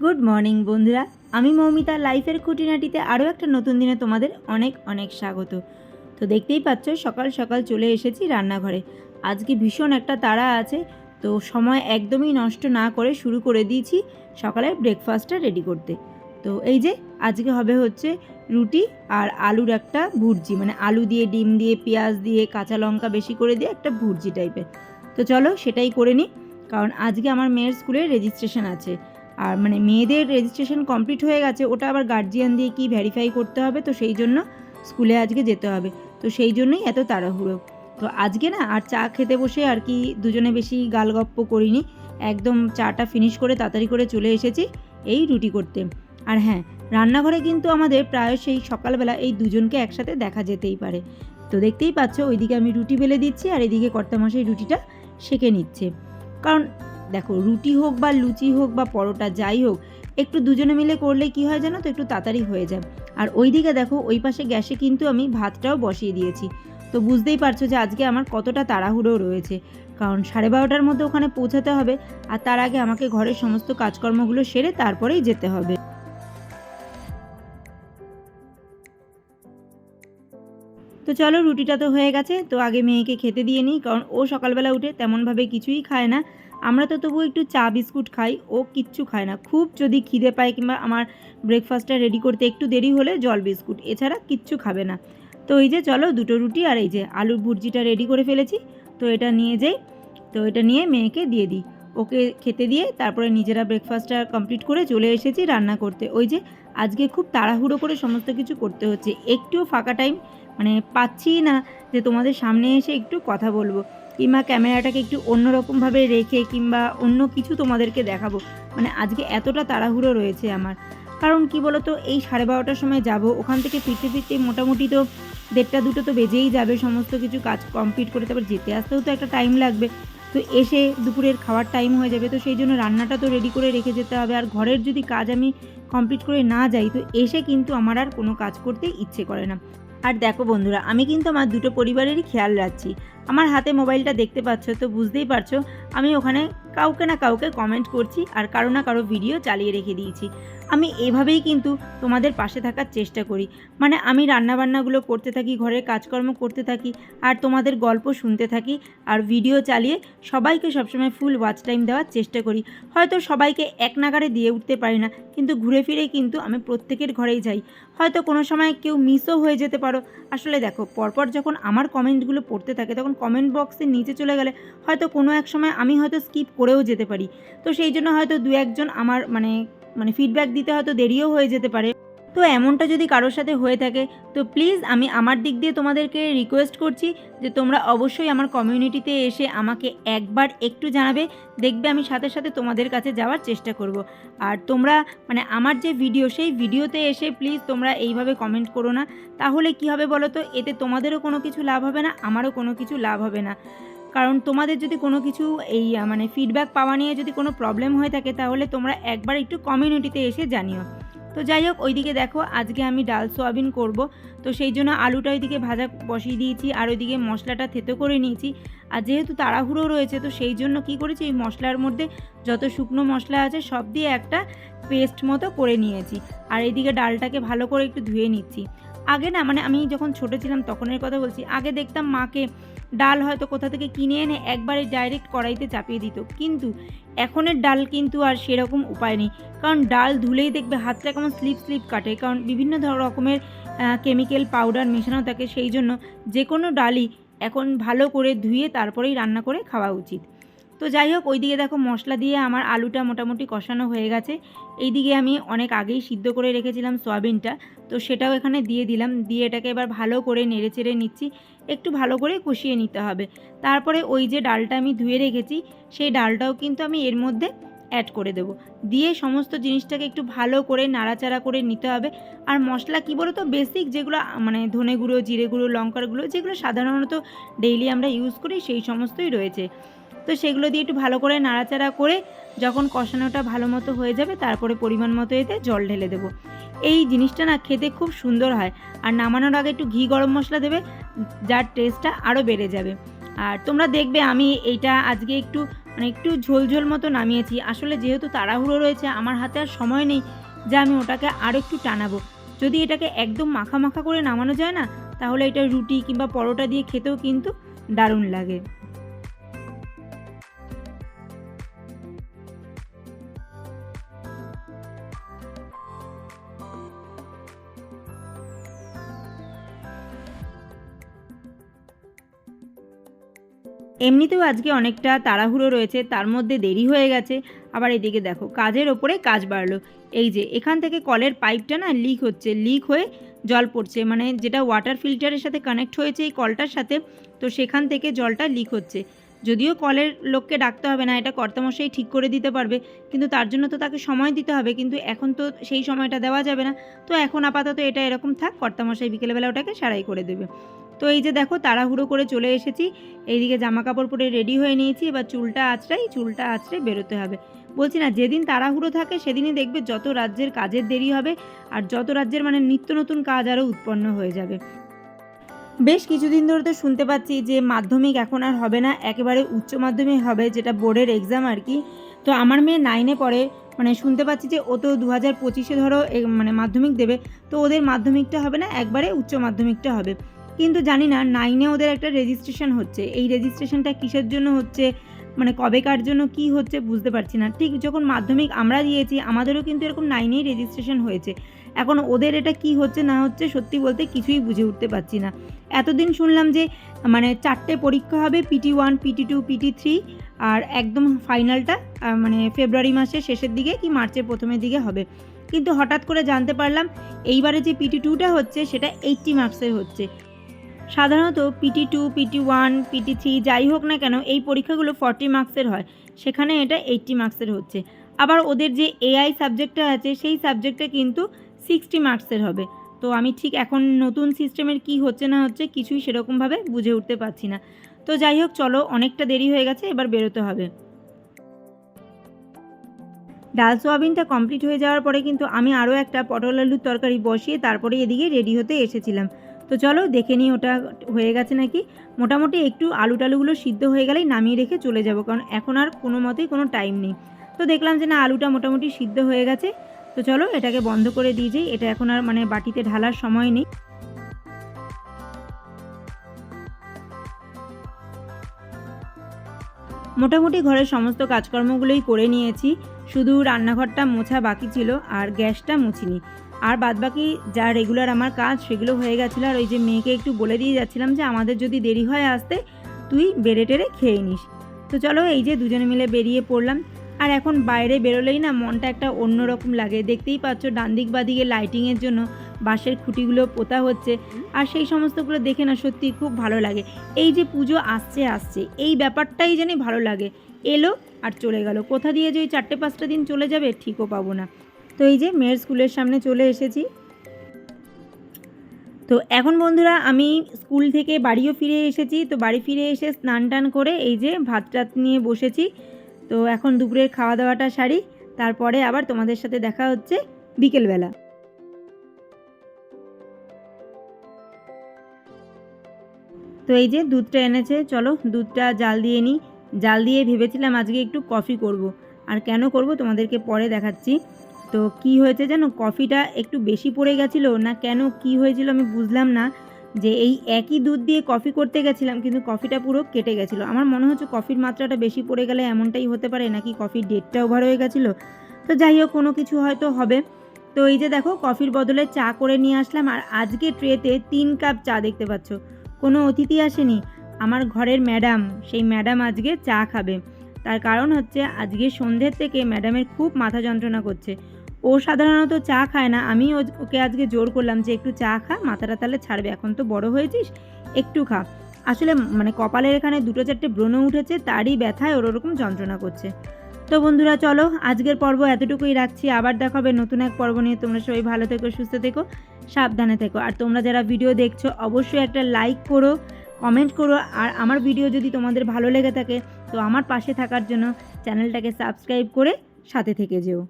Good morning বন্ধুরা, আমি মৌমিতা লাইফের খুঁটিনাটিতে আরও একটা নতুন দিনে তোমাদের অনেক অনেক স্বাগত। তো দেখতেই পাচ্ছ সকাল সকাল চলে এসেছি রান্নাঘরে। আজকে ভীষণ একটা তাড়া আছে, তো সময় একদমই নষ্ট না করে শুরু করে দিয়েছি সকালের ব্রেকফাস্টটা রেডি করতে। তো এই যে আজকে হবে হচ্ছে রুটি আর আলুর একটা ভুর্জি, মানে আলু দিয়ে ডিম দিয়ে পেঁয়াজ দিয়ে কাঁচা লঙ্কা বেশি করে দিয়ে একটা ভুর্জি টাইপের। তো চলো সেটাই করে নিই, কারণ আজকে আমার মেয়ের স্কুলে রেজিস্ট্রেশন আছে। আর মানে মেয়েদের রেজিস্ট্রেশন কমপ্লিট হয়ে গেছে, ওটা আবার গার্জিয়ান দিয়ে কি ভেরিফাই করতে হবে, তো সেই জন্য স্কুলে আজকে যেতে হবে। তো সেই জন্যই এত তাড়াহুড়ো। তো আজকে না আর চা খেতে বসে আর কি দুজনে বেশি গালগপ্প করিনি, একদম চাটা ফিনিশ করে তাড়াতাড়ি করে চলে এসেছি এই রুটি করতে। আর হ্যাঁ, রান্নাঘরে কিন্তু আমাদের প্রায় সেই সকালবেলা এই দুজনকে একসাথে দেখা যেতেই পারে। তো দেখতেই পাচ্ছ ওইদিকে আমি রুটি বেলে দিচ্ছি আর এদিকে কর্তামশাই রুটিটা সেঁকে নিচ্ছে। কারণ দেখো, রুটি হোক বা লুচি হোক বা পরোটা যাই হোক, একটু দুজনে মিলে করলে কি হয় জানো তো, একটু তাড়াতাড়ি হয়ে যায়। আর ওইদিকে দেখো ওই পাশে গ্যাসে কিন্তু আমি ভাতটাও বসিয়ে দিয়েছি। তো বুঝতেই পারছো যে আজকে আমার কতটা তাড়াহুড়ো রয়েছে, কারণ 12:30টার মধ্যে ওখানে পৌঁছাতে হবে, আর তার আগে আমাকে ঘরের সমস্ত কাজকর্মগুলো সেরে তারপরেই যেতে হবে। তো চলো, রুটিটা তো হয়ে গেছে, তো আগে মেয়েকে খেতে দিয়ে নিই, কারণ ও সকালবেলা উঠে তেমনভাবে কিছুই খায় না। আমরা তো তবু একটু চা বিস্কুট খাই, ও কিচ্ছু খায় না। খুব যদি খিদে পায় কিংবা আমার ব্রেকফাস্টটা রেডি করতে একটু দেরি হলে জল বিস্কুট, এছাড়া কিচ্ছু খাবে না। তো এই যে চলো, দুটো রুটি আর এই যে আলুর ভুর্জিটা রেডি করে ফেলেছি, তো এটা নিয়ে যাই। তো এটা নিয়ে মেয়েকে দিয়ে দিই, ওকে খেতে দিয়ে তারপরে নিজেরা ব্রেকফাস্টটা কমপ্লিট করে চলে এসেছি রান্না করতে। ওই যে আজকে খুব তাড়াহুড়ো করে সমস্ত কিছু করতে হচ্ছে, একটুও ফাঁকা টাইম মানে পাচ্ছি না যে তোমাদের সামনে এসে একটু কথা বলবো কিংবা ক্যামেরাটাকে একটু অন্যরকমভাবে রেখে কিংবা অন্য কিছু তোমাদেরকে দেখাবো। মানে আজকে এতটা তাড়াহুড়ো রয়েছে আমার, কারণ কি বলো তো, এই 12:30টার সময় যাব, ওখান থেকে ফিরতে ফিরতে মোটামুটি তো 1:30 2টো তো বেজেই যাবে সমস্ত কিছু কাজ কমপ্লিট করে, তারপর যেতে আসতেও তো একটা টাইম লাগবে। তো এসে দুপুরের খাওয়ার টাইম হয়ে যাবে, তো সেই জন্য রান্নাটা তো রেডি করে রেখে যেতে হবে। আর ঘরের যদি কাজ আমি কমপ্লিট করে না যাই, তো এসে কিন্তু আমার আর কোনো কাজ করতে ইচ্ছে করে না। আর দেখো বন্ধুরা, আমি কিন্তু আমার দুটো পরিবারেরই খেয়াল রাখছি। আমার হাতে মোবাইলটা দেখতে পাচ্ছ, তো বুঝতেই পারছো আমি ওখানে কাউকে না কাউকে কমেন্ট করছি আর কারো না কারো ভিডিও চালিয়ে রেখে দিয়েছি। আমি এভাবেই কিন্তু তোমাদের পাশে থাকার চেষ্টা করি। মানে আমি রান্নাবান্নাগুলো করতে থাকি, ঘরের কাজকর্ম করতে থাকি, আর তোমাদের গল্প শুনতে থাকি, আর ভিডিও চালিয়ে সবাইকে সবসময় ফুল ওয়াচ টাইম দেওয়ার চেষ্টা করি। হয়তো সবাইকে এক নাগাড়ে দিয়ে উঠতে পারি না, কিন্তু ঘুরে ফিরে কিন্তু আমি প্রত্যেকের ঘরেই যাই। হয়তো কোনো সময় কেউ মিসও হয়ে যেতে পারো। আসলে দেখো, পরপর যখন আমার কমেন্টগুলো পড়তে থাকে, তখন কমেন্ট বক্সের নিচে চলে গেলে হয়তো কোনো এক সময় আমি হয়তো স্কিপ করেও যেতে পারি। তো সেই জন্য হয়তো দু একজন আমার মানে মানে ফিডব্যাক দিতে হয়তো দেরিও হয়ে যেতে পারে। তো এমনটা যদি কারোর সাথে হয়ে থাকে, তো প্লিজ আমি আমার দিক দিয়ে তোমাদেরকে রিকোয়েস্ট করছি যে তোমরা অবশ্যই আমার কমিউনিটিতে এসে আমাকে একবার একটু জানাবে। দেখবে আমি সাথে সাথে তোমাদের কাছে যাওয়ার চেষ্টা করব। আর তোমরা মানে আমার যে ভিডিও, সেই ভিডিওতে এসে প্লিজ তোমরা এইভাবে কমেন্ট করো না। তাহলে কি হবে বলো তো, এতে তোমাদেরও কোনো কিছু লাভ হবে না, আমারও কোনো কিছু লাভ হবে না। কারণ তোমাদের যদি কোনো কিছু এই মানে ফিডব্যাক পাওয়া নিয়ে যদি কোনো প্রবলেম হয়ে থাকে, তাহলে তোমরা একবার একটু কমিউনিটিতে এসে জানিও। তো যাই হোক, ওইদিকে দেখো আজকে আমি ডাল সোয়াবিন করব, তো সেই জন্য আলুটা ওইদিকে ভাজা বসিয়ে দিয়েছি আর ওইদিকে মশলাটা থেতো করে নিয়েছি। আর যেহেতু তাড়াহুড়ো রয়েছে, তো সেই জন্য কি করেছি, এই মশলার মধ্যে যত শুকনো মশলা আছে সব দিয়ে একটা পেস্ট মতো করে নিয়েছি। আর এইদিকে ডালটাকে ভালো করে একটু ধুয়ে নিচ্ছি। আগে না, মানে আমি যখন ছোটো ছিলাম তখনের কথা বলছি, আগে দেখতাম মাকে ডাল হয়তো কোথা থেকে কিনে এনে একবারে ডাইরেক্ট কড়াইতে চাপিয়ে দিত, কিন্তু এখনের ডাল কিন্তু আর সেরকম উপায় নেই। কারণ ডাল ধুলেই দেখবে হাতটা কেমন স্লিপ স্লিপ কাটে, কারণ বিভিন্ন রকমের কেমিক্যাল পাউডার মেশানো থাকে। সেই জন্য যে কোনো ডালই এখন ভালো করে ধুয়ে তারপরেই রান্না করে খাওয়া উচিত। তো যাই হোক, ওইদিকে দেখো মশলা দিয়ে আমার আলুটা মোটামুটি কষানো হয়ে গেছে। এইদিকে আমি অনেক আগেই সিদ্ধ করে রেখেছিলাম সয়াবিনটা, তো সেটাও এখানে দিয়ে দিলাম, দিয়ে এটাকে এবার ভালো করে নেড়ে চেড়ে নিচ্ছি। একটু ভালো করে কষিয়ে নিতে হবে। তারপরে ওই যে ডালটা আমি ধুয়ে রেখেছি, সেই ডালটাও কিন্তু আমি এর মধ্যে অ্যাড করে দেব, দিয়ে সমস্ত জিনিসটাকে একটু ভালো করে নাড়াচাড়া করে নিতে হবে। আর মশলা কী বলো তো, বেসিক যেগুলো মানে ধনে গুঁড়ো, জিরে গুঁড়ো, লঙ্কার গুঁড়ো, যেগুলো সাধারণত ডেইলি আমরা ইউজ করি, সেই সমস্তই রয়েছে। তো সেগুলো দিয়ে একটু ভালো করে নাড়াচাড়া করে যখন কষানোটা ভালো মতো হয়ে যাবে, তারপরে পরিমাণ মতো এতে জল ঢেলে দেবো। এই জিনিসটা না খেতে খুব সুন্দর হয়। আর নামানোর আগে একটু ঘি গরম মশলা দেবে, যার টেস্টটা আরও বেড়ে যাবে। আর তোমরা দেখবে আমি এইটা আজকে একটু মানে একটু ঝোল মতো নামিয়েছি। আসলে যেহেতু তাড়াহুড়ো রয়েছে আমার হাতে আর সময় নেই যে আমি ওটাকে আরও একটু টানাবো। যদি এটাকে একদম মাখা করে নামানো যায় না, তাহলে এটা রুটি কিংবা পরোটা দিয়ে খেতেও কিন্তু দারুণ লাগে। এমনিতেও আজকে অনেকটা তাড়াহুড়ো রয়েছে, তার মধ্যে দেরি হয়ে গেছে। আবার এদিকে দেখো কাজের ওপরে কাজ বাড়লো। এই যে এখান থেকে কলের পাইপটা না লিক হচ্ছে, লিক হয়ে জল পড়ছে, মানে যেটা ওয়াটার ফিল্টারের সাথে কানেক্ট হয়েছে এই কলটার সাথে, তো সেখান থেকে জলটা লিক হচ্ছে। যদিও কলের লোককে ডাকতে হবে না, এটা কর্তামশাই ঠিক করে দিতে পারবে, কিন্তু তার জন্য তো তাকে সময় দিতে হবে, কিন্তু এখন তো সেই সময়টা দেওয়া যাবে না। তো এখন আপাতত এটা এরকম থাক, কর্তামশাই বিকেলবেলা ওটাকে সারাই করে দেবে। তো এই যে দেখো তাড়াহুড়ো করে চলে এসেছি, এইদিকে জামা কাপড় পরে রেডি হয়ে নিয়েছি। এবার চুলটা আঁচড়াই বেরোতে হবে। বলছি না, যেদিন তাড়াহুড়ো থাকে সেদিনই দেখবে যত রাজ্যের কাজের দেরি হবে, আর যত রাজ্যের মানে নিত্য নতুন কাজ আরও উৎপন্ন হয়ে যাবে। বেশ কিছুদিন ধরে তো শুনতে পাচ্ছি যে মাধ্যমিক এখন আর হবে না, একেবারে উচ্চ মাধ্যমিক হবে, যেটা বোর্ডের এক্সাম আর কি। তো আমার মেয়ে 9-এ পড়ে, মানে শুনতে পাচ্ছি যে ও তো 2025-এ ধরো মানে মাধ্যমিক দেবে, তো ওদের মাধ্যমিকটা হবে না, একবারে উচ্চ মাধ্যমিকটা হবে। কিন্তু জানি না 9-এ ওদের একটা রেজিস্ট্রেশন হচ্ছে, এই রেজিস্ট্রেশনটা কিসের জন্য হচ্ছে, মানে কবেকার জন্য কি হচ্ছে বুঝতে পারছি না। ঠিক যখন মাধ্যমিক আমরা দিয়েছি আমাদেরও কিন্তু এরকম 9-এই রেজিস্ট্রেশন হয়েছে। এখন ওদের এটা কি হচ্ছে না হচ্ছে সত্যি বলতে কিছুই বুঝে উঠতে পারছি না। এতদিন শুনলাম যে মানে 4টে পরীক্ষা হবে, PT1, PT2, PT3, আর একদম ফাইনালটা মানে ফেব্রুয়ারি মাসের শেষের দিকে কি মার্চের প্রথমের দিকে হবে। কিন্তু হঠাৎ করে জানতে পারলাম এইবারে যে PT2টা হচ্ছে সেটা 80 মার্কসের হচ্ছে। সাধারণত PT2, PT1, PT3 যাই হোক না কেন এই পরীক্ষাগুলো 40 মার্কসের হয়, সেখানে এটা 80 মার্কসের হচ্ছে। আবার ওদের যে AI সাবজেক্টটা আছে সেই সাবজেক্টটা কিন্তু 60 মার্কসের হবে। তো আমি ঠিক এখন নতুন সিস্টেমের কি হচ্ছে না হচ্ছে কিছুই সেরকমভাবে বুঝে উঠতে পারছি না। তো যাই হোক চলো, অনেকটা দেরি হয়ে গেছে, এবার বেরোতে হবে। ডাল সোয়াবিনটা কমপ্লিট হয়ে যাওয়ার পরে কিন্তু আমি আরও একটা পটল আলুর তরকারি বসিয়ে তারপরে এদিকে রেডি হতে এসেছিলাম। তো চলো দেখে নিই ওটা হয়ে গেছে নাকি। মোটামুটি একটু আলু টালুগুলো সিদ্ধ হয়ে গেলেই নামিয়ে রেখে চলে যাব, কারণ এখন আর কোনো মতেই কোনো টাইম নেই। তো দেখলাম যে না, আলুটা মোটামুটি সিদ্ধ হয়ে গেছে। তো চলো এটাকে বন্ধ করে দিয়ে যাই, এটা এখন আর মানে বাটিতে ঢালার সময় নেই। মোটামুটি ঘরের সমস্ত কাজকর্মগুলোই করে নিয়েছি, শুধু রান্নাঘরটা মোছা বাকি ছিল আর গ্যাসটা মুছিনি। আর বাদবাকি যা রেগুলার আমার কাজ সেগুলো হয়ে গেছিলো। আর ওই যে মেয়েকে একটু বলে দিয়ে যাচ্ছিলাম যে আমাদের যদি দেরি হয় আসতে, তুই বেড়ে টেড়ে খেয়ে নিস। তো চলো এই যে দুজনে মিলে বেরিয়ে পড়লাম। আর এখন বাইরে বেরোলেই না মনটা একটা অন্যরকম লাগে, দেখতেই পাচ্ছ ডান দিক বাদিকে লাইটিংয়ের জন্য বাঁশের খুঁটিগুলো পোতা হচ্ছে, আর সেই সমস্তগুলো দেখে না সত্যি খুব ভালো লাগে। এই যে পুজো আসছে এই ব্যাপারটাই জানি ভালো লাগে, এলো আর চলে গেল, কোথা দিয়ে যে ওই 4-5টা দিন চলে যাবে ঠিকও পাবো না। তো এই যে মেয়ের স্কুলের সামনে চলে এসেছি। তো এখন বন্ধুরা আমি স্কুল থেকে বাড়িও ফিরে এসেছি। তো বাড়ি ফিরে এসে স্নান টান করে এই যে ভাত টাত নিয়ে বসেছি। তো এখন দুপুরের খাওয়া দাওয়াটা সারি, তারপরে আবার তোমাদের সাথে দেখা হচ্ছে বিকেলবেলা। তো এই যে দুধটা এনেছে, চলো দুধটা জাল দিয়ে নিই। জাল দিয়ে ভেবেছিলাম আজকে একটু কফি করব, আর কেন করব তোমাদেরকে পরে দেখাচ্ছি। তো কি হয়েছে জানো, কফিটা একটু বেশি পড়ে গেছিলো না কেন কি হয়েছিল আমি বুঝলাম না, যে এই একই দুধ দিয়ে কফি করতে গেছিলাম কিন্তু কফিটা পুরো কেটে গেছিলো। আমার মনে হচ্ছে কফির মাত্রাটা বেশি পড়ে গেলে এমনটাই হতে পারে, নাকি কফির ডেটটা ওভার হয়ে গেছিলো। তো যাই হোক, কোনো কিছু হয়তো হবে। তো এই যে দেখো কফির বদলে চা করে নিয়ে আসলাম, আর আজকে ট্রেতে 3 কাপ চা দেখতে পাচ্ছ। কোনো অতিথি আসেনি, আমার ঘরের ম্যাডাম, সেই ম্যাডাম আজকে চা খাবে। তার কারণ হচ্ছে আজকে সন্ধ্যের থেকে ম্যাডামের খুব মাথা যন্ত্রণা করছে। ও সাধারণত চা খায় না, আমি ওকে আজকে জোর করলাম যে একটু চা খা, মাথাটা তাহলে ছাড়বে, এখন তো বড় হয়েছিস একটু খা। আসলে মানে কপালের এখানে 2-4টে ব্রণ উঠেছে, তারই ব্যথায় ওর ওরকম যন্ত্রণা করছে। তো বন্ধুরা চলো আজকের পর্ব এতটুকুই রাখছি, আবার দেখা হবে নতুন এক পর্ব নিয়ে। তোমরা সবাই ভালো থেকো, সুস্থ থেকো, সাবধানে থেকো। আর তোমরা যারা ভিডিও দেখছো অবশ্যই একটা লাইক করো, কমেন্ট করো, আর আমার ভিডিও যদি তোমাদের ভালো লেগে থাকে তো আমার পাশে থাকার জন্য চ্যানেলটাকে সাবস্ক্রাইব করে সাথে থেকে যেও।